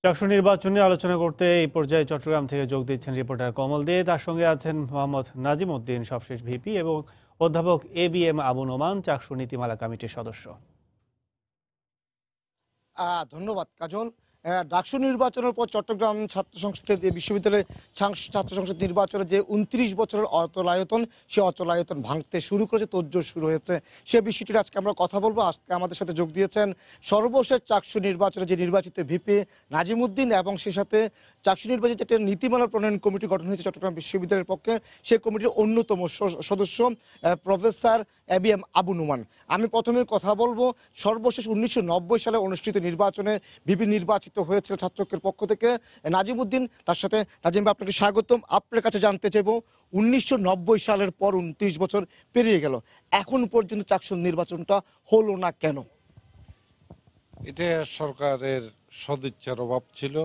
ডাকসু নির্বাচন নিয়ে আলোচনা করতে এই পর্যায়ে চট্টগ্রাম থেকে যোগ দিচ্ছেন রিপোর্টার কমল দে। তার সঙ্গে আছেন মোহাম্মদ নাজিম উদ্দিন, সবশেষ ভিপি, এবং অধ্যাপক ABM আবু নোমান, চাকসু নীতিমালা কমিটির সদস্য। ধন্যবাদ কাজল। ডাকসু নির্বাচনের পর চট্টগ্রাম ছাত্র সংসদের যে বিশ্ববিদ্যালয়ে ছাত্র সংসদ নির্বাচনে যে 29 বছরের অচলায়তন, সে অচলায়তন ভাঙতে শুরু করেছে, তোড়জোড় শুরু হয়েছে। সে বিষয়টির আজকে আমরা কথা বলবো। আজকে আমাদের সাথে যোগ দিয়েছেন সর্বশেষ চাকসু নির্বাচনে যে নির্বাচিত ভিপি নাজিম উদ্দিন, এবং সে সাথে চাকসু নির্বাচিত একটা নীতিমালা প্রণয়ন কমিটি গঠন হয়েছে চট্টগ্রাম বিশ্ববিদ্যালয়ের পক্ষে। সেই কমিটির অন্যতম সদস্য প্রফেসর ABM আবু নোমান। আমি প্রথমে কথা বলবো সর্বশেষ 1990 সালে অনুষ্ঠিত নির্বাচনে ভিপি নির্বাচিত হয়েছিল ছাত্রকের পক্ষ থেকে নাজিম উদ্দিন। তার সাথে নাজিম ভাই, আপনাকে স্বাগতম। আপনার কাছে জানতে চাইব, 1990 সালের পর 29 বছর পেরিয়ে গেল, এখন পর্যন্ত চাকসু নির্বাচনটা হলো না কেন? এটা সরকারের সদিচ্ছার অভাব ছিল,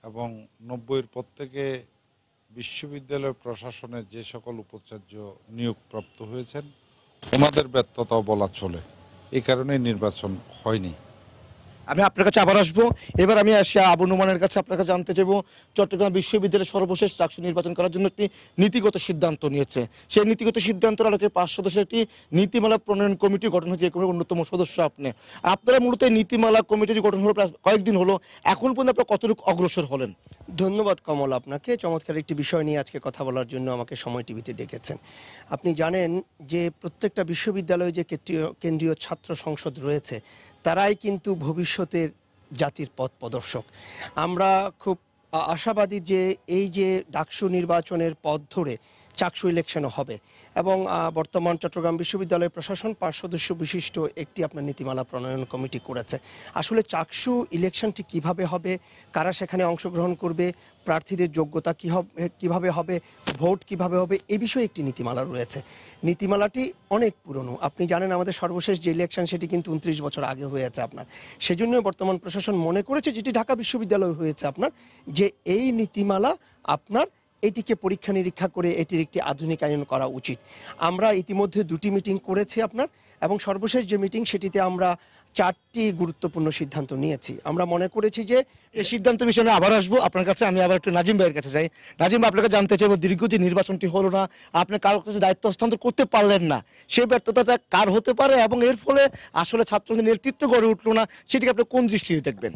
এবং 90-এর পর থেকে বিশ্ববিদ্যালয় প্রশাসনের যে সকল উপাচার্য নিয়োগপ্রাপ্ত হয়েছেন ওনাদের ব্যর্থতাও বলা চলে। এই কারণে নির্বাচন হয়নি। আমি আপনার কাছে আবার আসবো। এবার আমি আসি আবু নোমানের কাছে। আপনার কাছে জানতে চাইবো, চট্টগ্রাম বিশ্ববিদ্যালয়ের সর্বশেষ চাকসু নির্বাচন করার জন্য একটি নীতিগত সিদ্ধান্ত নিয়েছে। সেই নীতিগত সিদ্ধান্তের আলোকে 5 সদস্যের একটি নীতিমালা প্রণয়ন কমিটি গঠন হয়েছে, এই কমিটির অন্যতম সদস্য আপনি। আপনারা মূলত এই নীতিমালা কমিটি যে গঠন হলো প্রায় কয়েকদিন হলো, এখন পর্যন্ত আপনারা কতটুকু অগ্রসর হলেন? ধন্যবাদ কমল, আপনাকে চমৎকার একটি বিষয় নিয়ে আজকে কথা বলার জন্য আমাকে সময় টিভিতে ডেকেছেন। আপনি জানেন যে প্রত্যেকটা বিশ্ববিদ্যালয়ে যে কেন্দ্রীয় ছাত্র সংসদ রয়েছে, তারাই কিন্তু ভবিষ্যতের জাতির পথ প্রদর্শক। আমরা খুব আশাবাদী যে এই যে ডাকসু নির্বাচনের পথ ধরে চাকসু ইলেকশনও হবে, এবং বর্তমান চট্টগ্রাম বিশ্ববিদ্যালয় প্রশাসন 5 সদস্য বিশিষ্ট একটি আপনার নীতিমালা প্রণয়ন কমিটি করেছে। আসলে চাকসু ইলেকশনটি কিভাবে হবে, কারা সেখানে অংশগ্রহণ করবে, প্রার্থীদের যোগ্যতা কিভাবে হবে, ভোট কিভাবে হবে, এই বিষয়ে একটি নীতিমালা রয়েছে। নীতিমালাটি অনেক পুরনো। আপনি জানেন আমাদের সর্বশেষ যে ইলেকশন সেটি কিন্তু 29 বছর আগে হয়েছে আপনার। সেজন্য বর্তমান প্রশাসন মনে করেছে, যেটি ঢাকা বিশ্ববিদ্যালয় হয়েছে আপনার, যে এই নীতিমালা আপনার এটিকে পরীক্ষা নিরীক্ষা করে এটির একটি আধুনিকায়ন করা উচিত। আমরা ইতিমধ্যে 2টি মিটিং করেছি আপনার, এবং সর্বশেষ যে মিটিং সেটিতে আমরা 4টি গুরুত্বপূর্ণ সিদ্ধান্ত নিয়েছি। আমরা মনে করেছি যে এই সিদ্ধান্তের বিষয়ে আমি আবার আসবো আপনার কাছে। আমি আবার একটু নাজিম ভাইয়ের কাছে যাই। নাজিম ভাই, আপনাকে জানতে চাইবো, দীর্ঘ যে নির্বাচনটি হলো না, আপনি কারোর কাছে দায়িত্ব হস্তান্তর করতে পারলেন না, সেই ব্যর্থতাটা কার হতে পারে, এবং এর ফলে আসলে ছাত্রদের নেতৃত্ব গড়ে উঠলো না, সেটিকে আপনি কোন দৃষ্টিতে দেখবেন?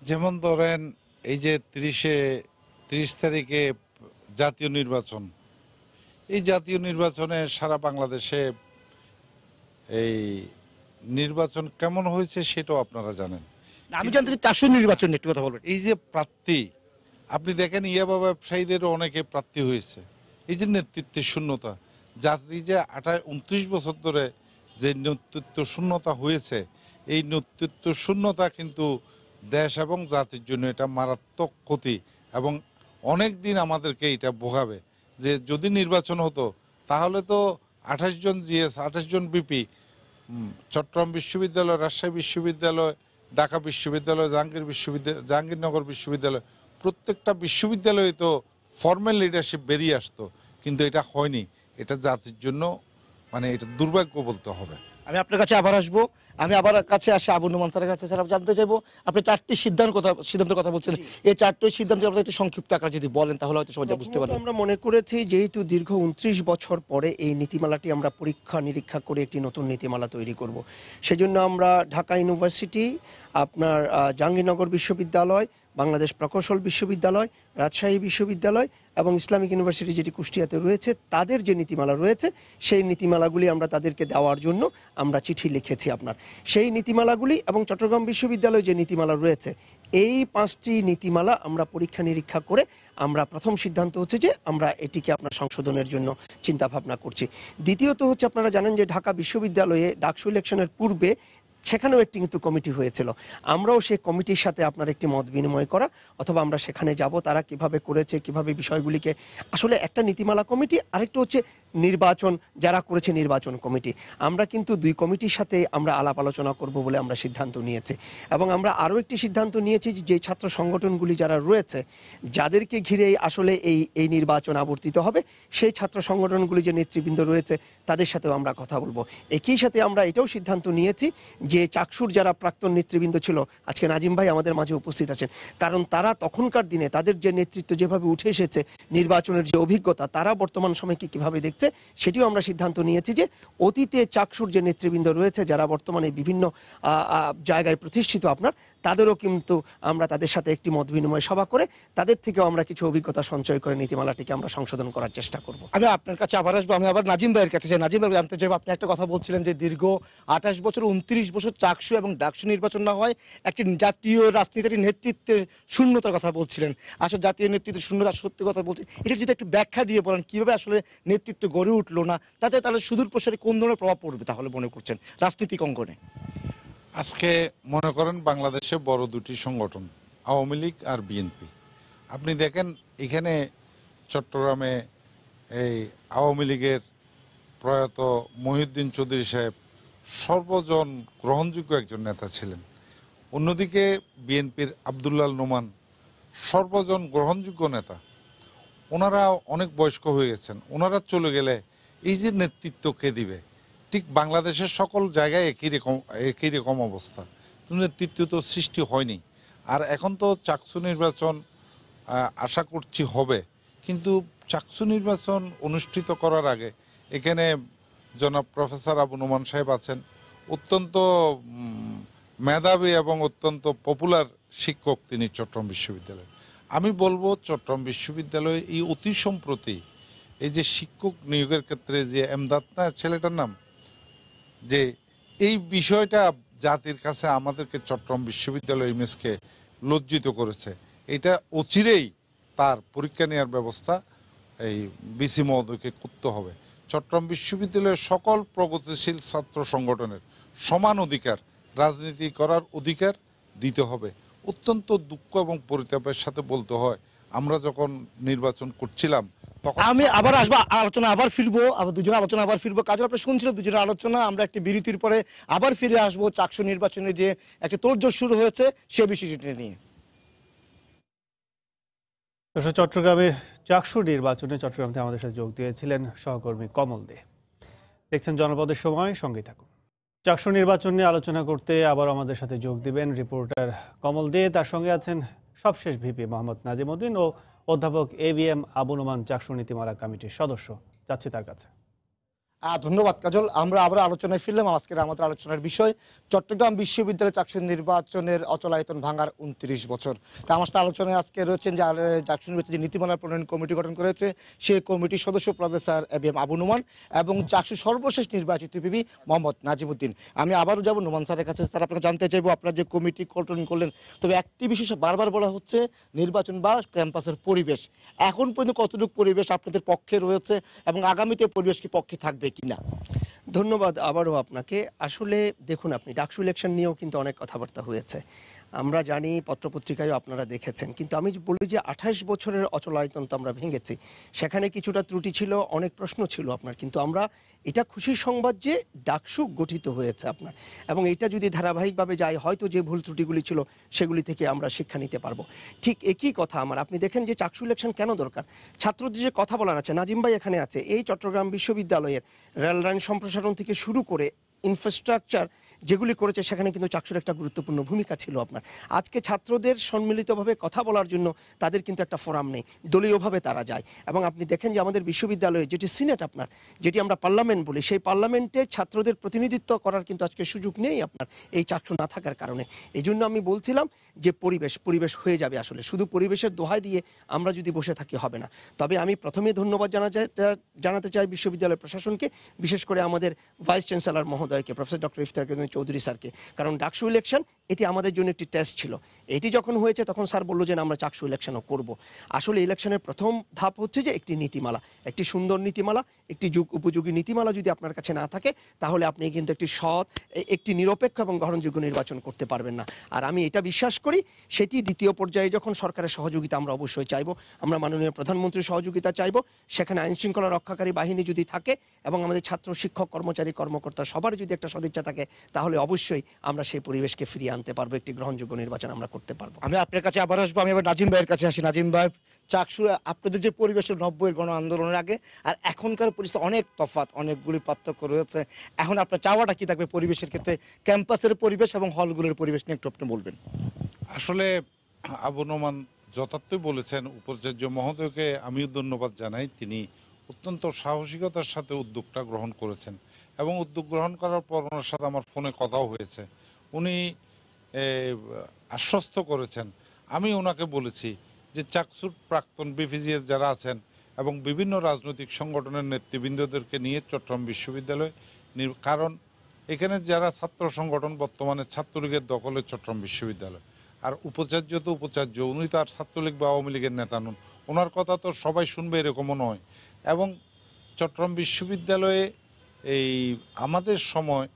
যেমন ধরেন, এই যে 30 তারিখে জাতীয় নির্বাচন, এই জাতীয় নির্বাচনে সারা বাংলাদেশে এই নির্বাচন কেমন হয়েছে সেটাও আপনারা জানেন। আমি জানতে চাই চাকসু নির্বাচন নিয়ে একটু কথা বলবেন। এই যে প্রার্থী, আপনি দেখেন ইয়াবা ব্যবসায়ীদেরও অনেকে প্রার্থী হয়েছে। এই যে নেতৃত্বের শূন্যতা, জাতি যে 29 বছর ধরে যে নেতৃত্ব শূন্যতা হয়েছে, এই নেতৃত্ব শূন্যতা কিন্তু দেশ এবং জাতির জন্য এটা মারাত্মক ক্ষতি, এবং অনেক দিন আমাদেরকে এটা ভোগাবে। যে যদি নির্বাচন হতো তাহলে তো 28 জন GS, 28 জন BP, চট্টগ্রাম বিশ্ববিদ্যালয়, রাজশাহী বিশ্ববিদ্যালয়, ঢাকা বিশ্ববিদ্যালয়, জাহাঙ্গীরনগর বিশ্ববিদ্যালয়, প্রত্যেকটা বিশ্ববিদ্যালয়ে তো ফর্মাল লিডারশিপ বেরিয়ে আসতো, কিন্তু এটা হয়নি। এটা জাতির জন্য মানে এটা দুর্ভাগ্য বলতে হবে। আমি আপনার কাছে আবার আসবো। আমি আবার কাছে আসি আবু নোমান স্যারের কাছে। স্যার, জানতে চাইবো, আপনি 4টি সিদ্ধান্তের কথা বলছেন, এই 4টি সিদ্ধান্ত আপনাদের একটু সংক্ষিপ্ত আকারে যদি বলেন তাহলে হয়তো সবাই বুঝতে পারবে। আমরা মনে করেছি যেহেতু দীর্ঘ 29 বছর পরে এই নীতিমালাটি আমরা পরীক্ষা নিরীক্ষা করে একটি নতুন নীতিমালা তৈরি করব। সেজন্য আমরা ঢাকা ইউনিভার্সিটি, আপনার জাহাঙ্গীরনগর বিশ্ববিদ্যালয়, বাংলাদেশ প্রকৌশল বিশ্ববিদ্যালয়, রাজশাহী বিশ্ববিদ্যালয় এবং ইসলামিক ইউনিভার্সিটি যেটি কুষ্টিয়াতে রয়েছে, তাদের যে নীতিমালা রয়েছে সেই নীতিমালাগুলি আমরা তাদেরকে দেওয়ার জন্য আমরা চিঠি লিখেছি আপনার। সেই নীতিমালাগুলি এবং চট্টগ্রাম বিশ্ববিদ্যালয়ে যে নীতিমালা রয়েছে, এই 5টি নীতিমালা আমরা পরীক্ষা নিরীক্ষা করে আমরা প্রথম সিদ্ধান্ত হচ্ছে যে আমরা এটিকে আপনার সংশোধনের জন্য চিন্তা ভাবনা করছি। দ্বিতীয়ত হচ্ছে, আপনারা জানেন যে ঢাকা বিশ্ববিদ্যালয়ে ডাকসু ইলেকশনের পূর্বে সেখানেও একটি কিন্তু কমিটি হয়েছিল। আমরাও সেই কমিটির সাথে আপনার একটি মত বিনিময় করা, অথবা আমরা সেখানে যাব, তারা কিভাবে করেছে, কিভাবে বিষয়গুলিকে, আসলে একটা নীতিমালা কমিটি, আরেকটা হচ্ছে নির্বাচন যারা করেছে নির্বাচন কমিটি। আমরা কিন্তু 2 কমিটির সাথে আমরা আলাপ আলোচনা করব বলে আমরা সিদ্ধান্ত নিয়েছি। এবং আমরা আরও একটি সিদ্ধান্ত নিয়েছি যে ছাত্র সংগঠনগুলি যারা রয়েছে, যাদেরকে ঘিরে আসলে এই নির্বাচন আবর্তিত হবে, সেই ছাত্র সংগঠনগুলি যে নেতৃবৃন্দ রয়েছে তাদের সাথেও আমরা কথা বলবো। একই সাথে আমরা এটাও সিদ্ধান্ত নিয়েছি যে চাকসুর যারা প্রাক্তন নেতৃবৃন্দ ছিল, আজকে নাজিম ভাই আমাদের মাঝে উপস্থিত আছেন, কারণ তারা তখনকার দিনে তাদের যে নেতৃত্ব যেভাবে উঠে এসেছে, নির্বাচনের যে অভিজ্ঞতা, তারা বর্তমান সময়কে কিভাবে দেখছে সেটিও আমরা সিদ্ধান্ত নিয়েছি যে অতীতে চাকসুর যে নেতৃবৃন্দ রয়েছে যারা বর্তমানে বিভিন্ন জায়গায় প্রতিষ্ঠিত আপনার, তাদেরও কিন্তু আমরা তাদের সাথে একটি মত বিনিময় সভা করে তাদের থেকেও আমরা কিছু অভিজ্ঞতা সঞ্চয় করে নীতিমালাটিকে আমরা সংশোধন করার চেষ্টা করব। আমি আপনার কাছে আবার আসবো, আমি আবার নাজিম ভাইয়ের কাছে যাই। নাজিম ভাই, জানতে চাইবো, আপনি একটা কথা বলছিলেন যে দীর্ঘ 28 বছর 29 বছর চাকসু এবং ডাকসু নির্বাচন না হয় একটি জাতীয় রাজনীতির নেতৃত্বের শূন্যতার কথা বলছিলেন। আসলে জাতীয় নেতৃত্বের শূন্যতা, সত্যি কথা বলছি, এটা যদি একটু ব্যাখ্যা দিয়ে বলেন কিভাবে আসলে নেতৃত্ব গড়ে উঠলো না, তাহলে সুদূর প্রসারে কোন ধরনের প্রভাব পড়বে তাহলে মনে করছেন রাজনৈতিক অঙ্গনে? আজকে মনে করেন বাংলাদেশে বড় দুটি সংগঠন, আওয়ামী লীগ আর বিএনপি। আপনি দেখেন এখানে চট্টগ্রামে এই আওয়ামী লীগের প্রয়াত মহিউদ্দিন চৌধুরী সাহেব সর্বজন গ্রহণযোগ্য একজন নেতা ছিলেন। অন্যদিকে বিএনপির আব্দুল্লাহ নোমান সর্বজন গ্রহণযোগ্য নেতা। ওনারা অনেক বয়স্ক হয়ে গেছেন, ওনারা চলে গেলে এই যে নেতৃত্ব কে দিবে? ঠিক বাংলাদেশের সকল জায়গায় একই রকম অবস্থা, নেতৃত্ব তো সৃষ্টি হয়নি। আর এখন তো চাকসু নির্বাচন আশা করছি হবে, কিন্তু চাকসু নির্বাচন অনুষ্ঠিত করার আগে এখানে জনাব প্রফেসর আবু নোমান সাহেব আছেন, অত্যন্ত মেধাবী এবং অত্যন্ত পপুলার শিক্ষক তিনি চট্টগ্রাম বিশ্ববিদ্যালয়ে। আমি বলবো চট্টগ্রাম বিশ্ববিদ্যালয়ে এই অতি সম্প্রতি এই যে শিক্ষক নিয়োগের ক্ষেত্রে যে এমদাদ না ছেলেটার নাম, যে এই বিষয়টা জাতির কাছে আমাদেরকে চট্টগ্রাম বিশ্ববিদ্যালয় ইমেজকে লজ্জিত করেছে। এটা অচিরেই তার পরীক্ষা নেওয়ার ব্যবস্থা এই বিসি মহোদয়কে করতে হবে। চট্টগ্রাম বিশ্ববিদ্যালয়ের সকল প্রগতিশীল ছাত্র সংগঠনের সমান অধিকার, রাজনীতি করার অধিকার দিতে হবে। অত্যন্ত দুঃখ এবং পরিতাপের সাথে বলতে হয়, আমরা যখন নির্বাচন করছিলাম তখন আমি আবার আসবো, আলোচনা আবার ফিরবো, আবার দুজনে আলোচনা আবার ফিরবো। কাজে আপনি শুনছিলেন দুজনের আলোচনা, আমরা একটি বিরতির পরে আবার ফিরে আসবো চাকসু নির্বাচনে যে একটা তোড়জোড় শুরু হয়েছে সে বিষয়টি নিয়ে। চট্টগ্রামের চাকসু নির্বাচনে চট্টগ্রাম থেকে আমাদের সাথে যোগ দিয়েছিলেন সহকর্মী কমল দে। দেখছেন জনপদের সময়, সঙ্গে থাকুন। চাকসু নির্বাচন নিয়ে আলোচনা করতে আবার আমাদের সাথে যোগ দিবেন রিপোর্টার কমল দে, তার সঙ্গে আছেন সবশেষ ভিপি মোহাম্মদ নাজিমউদ্দিন ও অধ্যাপক ABM আবু নোমান, চাকসু নীতিমালা কমিটির সদস্য। যাচ্ছি তার কাছে। ধন্যবাদ কাজল। আমরা আবার আলোচনায় ফিরলাম। আজকের আমাদের আলোচনার বিষয় চট্টগ্রাম বিশ্ববিদ্যালয় চাকসু নির্বাচনের অচলায়তন ভাঙার 29 বছর। তা আমার সাথে আলোচনায় আজকে রয়েছেন যে চাকসু নির্বাচনে যে নীতিমালা প্রণয়ন কমিটি গঠন করেছে সেই কমিটির সদস্য প্রফেসর ABM আবু নোমান এবং চাকসু সর্বশেষ নির্বাচিত ভিপি মোহাম্মদ নাজিমউদ্দিন। আমি আবারও যাব নোমান স্যারের কাছে। স্যার, আপনাকে জানতে চাইবো আপনার যে কমিটি গঠন করলেন, তবে একটি বিষয় বারবার বলা হচ্ছে নির্বাচন বা ক্যাম্পাসের পরিবেশ, এখন পর্যন্ত কতটুকু পরিবেশ আপনাদের পক্ষে রয়েছে এবং আগামীতে পরিবেশ কি পক্ষে থাকবে কিনা? ধন্যবাদ আবারও আপনাকে। আসলে দেখুন, আপনি ডাকসু ইলেকশন নিয়েও কিন্তু অনেক কথাবার্তা হয়েছে, আমরা জানি, পত্রপত্রিকায়ও আপনারা দেখেছেন। কিন্তু আমি বলি যে 28 বছরের অচলায়তন তো আমরা ভেঙেছি, সেখানে কিছুটা ত্রুটি ছিল, অনেক প্রশ্ন ছিল আপনার, কিন্তু আমরা এটা খুশির সংবাদ যে ডাকসু গঠিত হয়েছে আপনার, এবং এটা যদি ধারাবাহিকভাবে যায় হয়তো যে ভুল ত্রুটিগুলি ছিল সেগুলি থেকে আমরা শিক্ষা নিতে পারবো। ঠিক একই কথা আমার, আপনি দেখেন যে চাকসু ইলেকশন কেন দরকার, ছাত্রদের যে কথা বলার আছে, নাজিম ভাই এখানে আছে, এই চট্টগ্রাম বিশ্ববিদ্যালয়ের রেল লাইন সম্প্রসারণ থেকে শুরু করে ইনফ্রাস্ট্রাকচার যেগুলি করেছে সেখানে কিন্তু চাকসুর একটা গুরুত্বপূর্ণ ভূমিকা ছিল আপনার। আজকে ছাত্রদের সম্মিলিতভাবে কথা বলার জন্য তাদের কিন্তু একটা ফোরাম নেই, দলীয়ভাবে তারা যায়। এবং আপনি দেখেন যে আমাদের বিশ্ববিদ্যালয়ে যেটি সিনেট আপনার, যেটি আমরা পার্লামেন্ট বলি, সেই পার্লামেন্টে ছাত্রদের প্রতিনিধিত্ব করার কিন্তু আজকে সুযোগ নেই আপনার, এই চাকসু না থাকার কারণে। এই জন্য আমি বলছিলাম যে পরিবেশ হয়ে যাবে। আসলে শুধু পরিবেশের দোহাই দিয়ে আমরা যদি বসে থাকি হবে না। তবে আমি প্রথমেই ধন্যবাদ জানাতে চাই বিশ্ববিদ্যালয় প্রশাসনকে, বিশেষ করে আমাদের ভাইস চ্যান্সেলর মহোদয়কে, প্রফেসর ডক্টর ইফতেখার চৌধুরী স্যারকে। কারণ ডাকসু ইলেকশন এটি আমাদের জন্য একটি টেস্ট ছিল। এটি যখন হয়েছে তখন স্যার বললো যে আমরা চাকসু ইলেকশনও করব। আসলে ইলেকশনের প্রথম ধাপ হচ্ছে যে একটি নীতিমালা, একটি সুন্দর নীতিমালা, একটি যুগ উপযোগী নীতিমালা যদি আপনার কাছে না থাকে তাহলে আপনি কিন্তু একটি সৎ, একটি নিরপেক্ষ এবং গ্রহণযোগ্য নির্বাচন করতে পারবেন না। আর আমি এটা বিশ্বাস করি সেটি দ্বিতীয় পর্যায়ে যখন সরকারের সহযোগিতা আমরা অবশ্যই চাইব, আমরা মাননীয় প্রধানমন্ত্রীর সহযোগিতা চাইব, সেখানে আইন শৃঙ্খলা রক্ষাকারী বাহিনী যদি থাকে এবং আমাদের ছাত্র, শিক্ষক, কর্মচারী, কর্মকর্তা সবার যদি একটা সদিচ্ছা থাকে তাহলে অবশ্যই আমরা সেই পরিবেশকে ফিরিয়ে আনতে পারবো, একটি গ্রহণযোগ্য নির্বাচন আমরা করতে পারবো। আমি আপনার কাছে আবার আসবো, আমি আবার নাজিম ভাইয়ের কাছে আসি। নাজিম ভাই, চাকসু আপনাদের যে পরিবেশের 90-এর গণ আন্দোলনের আগে আর এখনকার পরিস্থিতি অনেক তফাৎ, অনেকগুলি পার্থক্য রয়েছে। এখন আপনার চাওয়াটা কি থাকবে পরিবেশের ক্ষেত্রে, ক্যাম্পাসের পরিবেশ এবং হলগুলোর পরিবেশ নিয়ে একটু আপনি বলবেন? আসলে আবু নোমান যথার্থই বলেছেন। উপাচার্য মহোদয়কে আমিও ধন্যবাদ জানাই। তিনি অত্যন্ত সাহসিকতার সাথে উদ্যোগটা গ্রহণ করেছেন এবং উদ্যোগ গ্রহণ করার পর ওনার সাথে আমার ফোনে কথাও হয়েছে। উনি আশ্বস্ত করেছেন। আমি ওনাকে বলেছি যে চাকসুর প্রাক্তন বিপিজিএস যারা আছেন এবং বিভিন্ন রাজনৈতিক সংগঠনের নেতৃবৃন্দদেরকে নিয়ে চট্টগ্রাম বিশ্ববিদ্যালয়, কারণ এখানে যারা ছাত্র সংগঠন বর্তমানে ছাত্রলীগের দখলে চট্টগ্রাম বিশ্ববিদ্যালয়, আর উপাচার্য তো উপাচার্য, উনি তো আর ছাত্রলীগ বা আওয়ামী লীগের নেতা নন, ওনার কথা তো সবাই শুনবে এরকমও নয়। এবং চট্টগ্রাম বিশ্ববিদ্যালয়ে এই আমাদের সময়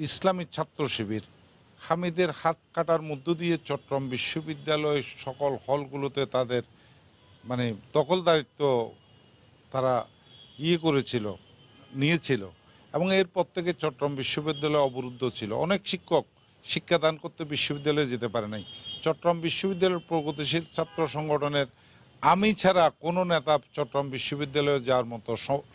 ইসলামী ছাত্র শিবির হামিদের হাত কাটার মধ্য দিয়ে চট্টগ্রাম বিশ্ববিদ্যালয় সকল হলগুলোতে তাদের মানে দখলদারিত্ব তারা করেছিল, নিয়েছিল এবং এরপর থেকে চট্টগ্রাম বিশ্ববিদ্যালয় অবরুদ্ধ ছিল। অনেক শিক্ষক শিক্ষাদান করতে বিশ্ববিদ্যালয়ে যেতে পারে নাই। চট্টগ্রাম বিশ্ববিদ্যালয়ের প্রগতিশীল ছাত্র সংগঠনের আমি ছাড়া কোনো নেতা চট্টগ্রাম বিশ্ববিদ্যালয়ে যাওয়ার মতো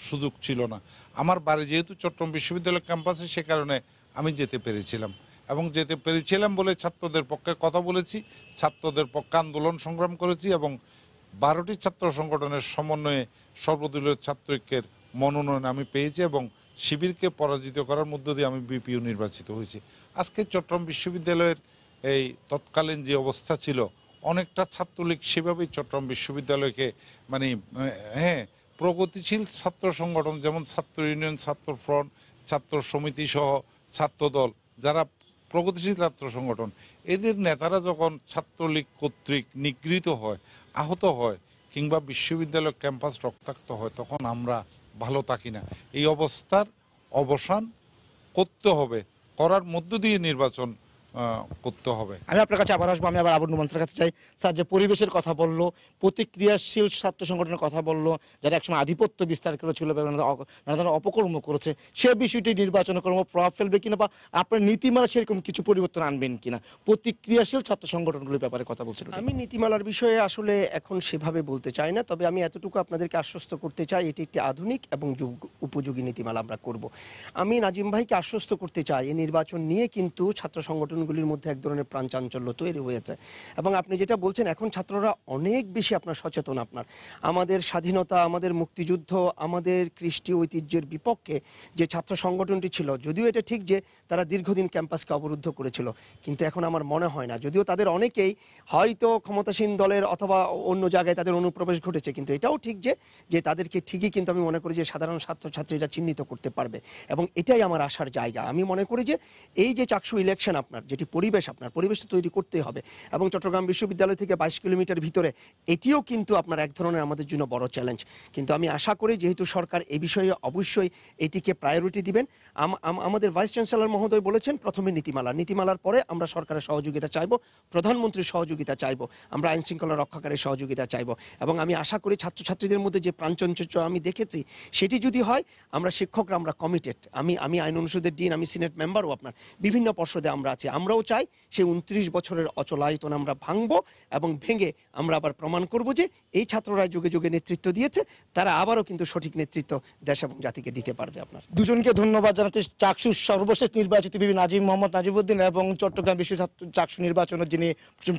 সুযোগ ছিল না। আমার বাড়ি যেহেতু চট্টগ্রাম বিশ্ববিদ্যালয় ক্যাম্পাসে, সে কারণে আমি যেতে পেরেছিলাম এবং যেতে পেরেছিলাম বলে ছাত্রদের পক্ষে কথা বলেছি, ছাত্রদের পক্ষে আন্দোলন সংগ্রাম করেছি এবং 12টি ছাত্র সংগঠনের সমন্বয়ে সর্বদলীয় ছাত্র ঐক্যের মনোনয়ন আমি পেয়েছি এবং শিবিরকে পরাজিত করার মধ্য দিয়ে আমি বিপিইউ নির্বাচিত হয়েছি। আজকে চট্টগ্রাম বিশ্ববিদ্যালয়ের এই তৎকালীন যে অবস্থা ছিল, অনেকটা ছাত্রলীগ সেভাবেই চট্টগ্রাম বিশ্ববিদ্যালয়কে মানে প্রগতিশীল ছাত্র সংগঠন যেমন ছাত্র ইউনিয়ন, ছাত্র ফ্রন্ট, ছাত্র সমিতি সহ ছাত্রদল, যারা প্রগতিশীল ছাত্র সংগঠন, এদের নেতারা যখন ছাত্রলীগ কর্তৃক নিগৃহীত হয়, আহত হয় কিংবা বিশ্ববিদ্যালয় ক্যাম্পাস রক্তাক্ত হয়, তখন আমরা ভালো থাকি না। এই অবস্থার অবসান করতে হবে, করার মধ্য দিয়ে নির্বাচন করতে হবে। আমি আপনার কাছে আবার আসবো, আমি আবার আবু নোমান স্যারের কাছে চাই। স্যার, যে পরিবেশের কথা বললো, প্রতিক্রিয়াশীল ছাত্র সংগঠনের কথা বললো, যারা একসময় আধিপত্য বিস্তার করেছিল, নানা ধরনের অপকর্ম করেছে, সে বিষয়টি নির্বাচন কর্ম প্রভাব ফেলবে কিনা বা আপনার নীতিমালা সেরকম কিছু পরিবর্তন আনবেন কিনা, প্রতিক্রিয়াশীল ছাত্র সংগঠনগুলোর ব্যাপারে কথা বলছিলেন। আমি নীতিমালার বিষয়ে আসলে এখন সেভাবে বলতে চাই না, তবে আমি এতটুকু আপনাদেরকে আশ্বস্ত করতে চাই এটি একটি আধুনিক এবং উপযোগী নীতিমালা আমরা করব। আমি নাজিম ভাইকে আশ্বস্ত করতে চাই এই নির্বাচন নিয়ে কিন্তু ছাত্র সংগঠনগুলির মধ্যে এক ধরনের প্রাণচাঞ্চল্য তৈরি হয়েছে এবং আপনি যেটা বলছেন এখন ছাত্ররা অনেক বেশি আপনার সচেতন। আপনার আমাদের স্বাধীনতা, আমাদের মুক্তিযুদ্ধ, আমাদের কৃষ্টি ঐতিহ্যের বিপক্ষে যে ছাত্র সংগঠনটি ছিল, যদিও এটা ঠিক যে তারা দীর্ঘদিন ক্যাম্পাসকে অবরুদ্ধ করেছিল, কিন্তু এখন আমার মনে হয় না, যদিও তাদের অনেকেই হয়তো ক্ষমতাসীন দলের অথবা অন্য জায়গায় তাদের অনুপ্রবেশ ঘটেছে, কিন্তু এটাও ঠিক যে তাদেরকে ঠিকই কিন্তু আমি মনে করি যে সাধারণ ছাত্রছাত্রীরা চিহ্নিত করতে পারবে এবং এটাই আমার আশার জায়গা। আমি মনে করি যে এই যে চাকসু ইলেকশন, আপনার যেটি আপনার পরিবেশটা তৈরি করতে হবে এবং চট্টগ্রাম বিশ্ববিদ্যালয় থেকে 22 কিলোমিটার ভিতরে, এটিও কিন্তু আপনার এক ধরনের আমাদের জন্য বড় চ্যালেঞ্জ। কিন্তু আমি আশা করি যেহেতু সরকার এই বিষয়ে অবশ্যই এটিকে প্রায়োরিটি দিবেন। আমাদের ভাইস চ্যান্সেলর মহোদয় বলেছেন প্রথমে নীতিমালার পরে আমরা সরকারের সহযোগিতা চাইব, প্রধানমন্ত্রীর সহযোগিতা চাইব, আমরা আইন শৃঙ্খলা রক্ষাকারীর সহযোগিতা চাইব এবং আমি আশা করি ছাত্রছাত্রীদের মধ্যে যে প্রাণচাঞ্চল্য আমি দেখেছি সেটি যদি হয়, আমরা শিক্ষকরা আমরা কমিটেড। আমি আইন অনুষদের ডিন, আমি সিনেট মেম্বারও, আপনার বিভিন্ন পর্ষদে আমরা আছি। আমরাও চাই সেই 29 বছরের অচলায়তন আমরা ভাঙবো এবং ভেঙে আমরা আবার প্রমাণ করব যে এই ছাত্ররা যুগে যুগে নেতৃত্ব দিয়েছে, তারা আবারও কিন্তু সঠিক নেতৃত্ব দেশ এবং জাতিকে দিতে পারবে। আপনার দুজনকে ধন্যবাদ জানাচ্ছি। চাকসুর সর্বশেষ নির্বাচিত বিবি মোহাম্মদ নাজিবউদ্দিন এবং চট্টগ্রাম বিশ্ব চাকসু নির্বাচনের যিনি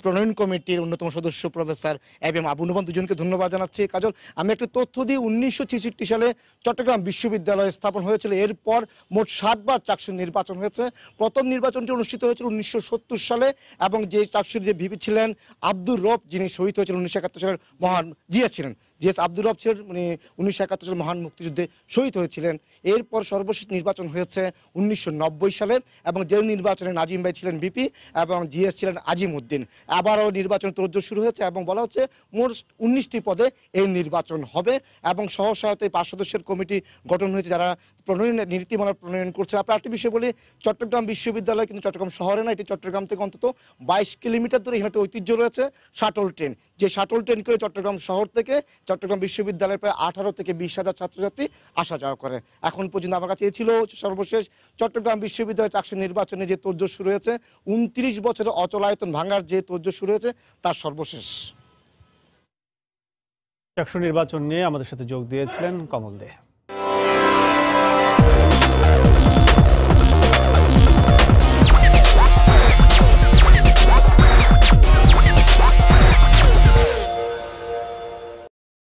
প্রণয়ন কমিটির অন্যতম সদস্য প্রফেসর এম আবু নোমান, দুজনকে ধন্যবাদ জানাচ্ছি। কাজল, আমি একটু তথ্য দিই, 1966 সালে চট্টগ্রাম বিশ্ববিদ্যালয় স্থাপন হয়েছিল। এরপর মোট 7 বার চাকসুর নির্বাচন হয়েছে। প্রথম নির্বাচনটি অনুষ্ঠিত হয়েছিল 1970 সালে এবং যে চাকসুর যে ভিপি ছিলেন আব্দুর রব, যিনি শহীদ হয়েছিলেন 1971 সালের মহান জিএস ছিলেন, জিএস আব্দুর রব ছিলেন, উনি 1971 সালের মহান মুক্তিযুদ্ধে শহীদ হয়েছিলেন। এরপর সর্বশেষ নির্বাচন হয়েছে 1990 সালে এবং যে নির্বাচনে নাজিম ভাই ছিলেন ভিপি এবং জিএস ছিলেন আজিম উদ্দিন। আবারও নির্বাচন তোড়জোড় শুরু হয়েছে এবং বলা হচ্ছে মোট 19টি পদে এই নির্বাচন হবে এবং সহসহায়তায় 5 সদস্যের কমিটি গঠন হয়েছে যারা নীতিমালা প্রণয়ন করছে। আপনার একটি বিষয় বলি, চট্টগ্রাম বিশ্ববিদ্যালয় কিন্তু চট্টগ্রাম শহরে না, এটি চট্টগ্রাম থেকে অন্তত 22 কিলোমিটার দূরে এখানে একটা ঐতিহ্য রয়েছে শাটল ট্রেন, যে শাটল ট্রেন করে চট্টগ্রাম শহর থেকে চট্টগ্রাম বিশ্ববিদ্যালয়ের প্রায় 18 থেকে 20,000 ছাত্রছাত্রী আসা যাওয়া করে। এখন পর্যন্ত আমার কাছে ছিল সর্বশেষ চট্টগ্রাম বিশ্ববিদ্যালয় চাকসু নির্বাচনে যে তোড়জোড় শুরু হয়েছে, 29 বছরের অচলায়তন ভাঙার যে তোড়জোড় শুরু হয়েছে তার সর্বশেষ। চাকসু নির্বাচন নিয়ে আমাদের সাথে যোগ দিয়েছিলেন কমল দে।